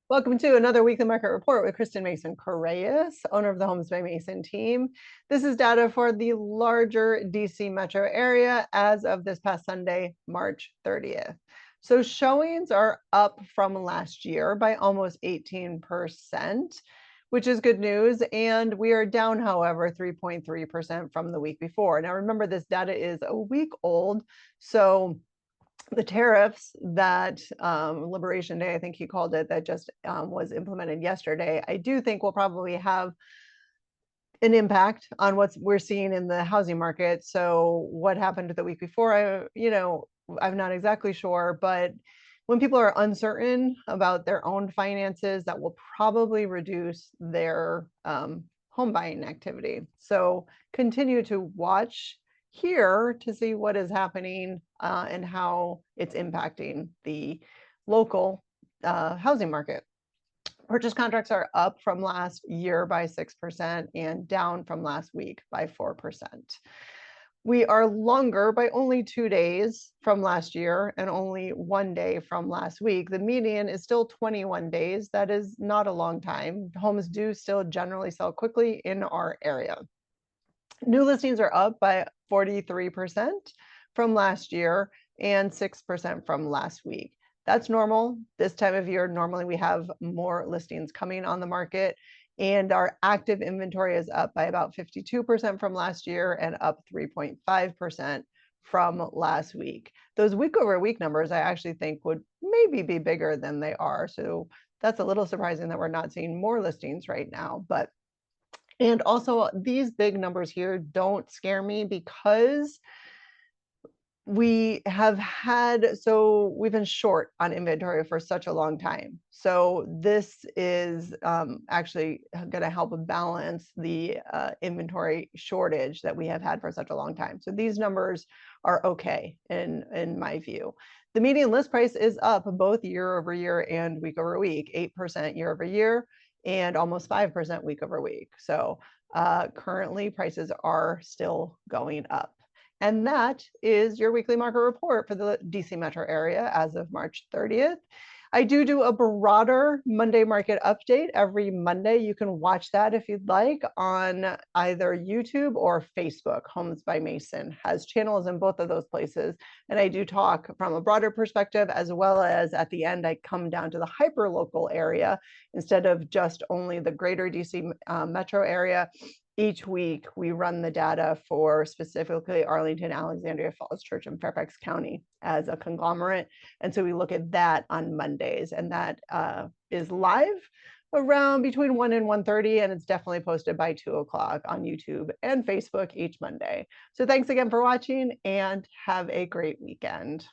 Welcome to another weekly market report with Kristen Mason Coreas, owner of the Homes by Mason team. This is data for the larger DC metro area as of this past Sunday, March 30th. So showings are up from last year by almost 18%, which is good news. And we are down, however, 3.3% from the week before. Now, remember, this data is a week old. So the tariffs that Liberation Day, I think he called it, that just was implemented yesterday, I do think will probably have an impact on what we're seeing in the housing market. So what happened the week before, I'm not exactly sure, but when people are uncertain about their own finances, that will probably reduce their home buying activity. So continue to watch here to see what is happening and how it's impacting the local housing market. Purchase contracts are up from last year by 6% and down from last week by 4%. We are longer by only 2 days from last year and only 1 day from last week. The median is still 21 days. That is not a long time. Homes do still generally sell quickly in our area. New listings are up by 43% from last year and 6% from last week. That's normal. This time of year, normally we have more listings coming on the market, and our active inventory is up by about 52% from last year and up 3.5% from last week. Those week over week numbers, I actually think would maybe be bigger than they are. So that's a little surprising that we're not seeing more listings right now. And also these big numbers here don't scare me because we've been short on inventory for such a long time. So this is actually going to help balance the inventory shortage that we have had for such a long time. So these numbers are okay in my view. The median list price is up both year over year and week over week, 8% year over year and almost 5% week over week. So currently prices are still going up. And that is your weekly market report for the DC metro area as of March 30th. I do a broader Monday market update every Monday. You can watch that if you'd like on either YouTube or Facebook. Homes by Mason has channels in both of those places. And I do talk from a broader perspective, as well as at the end, I come down to the hyper local area instead of just only the greater DC metro area. Each week, we run the data for specifically Arlington, Alexandria, Falls Church, and Fairfax County as a conglomerate. And so we look at that on Mondays, and that is live around between 1 and 1:30, and it's definitely posted by 2 o'clock on YouTube and Facebook each Monday. So thanks again for watching, and have a great weekend.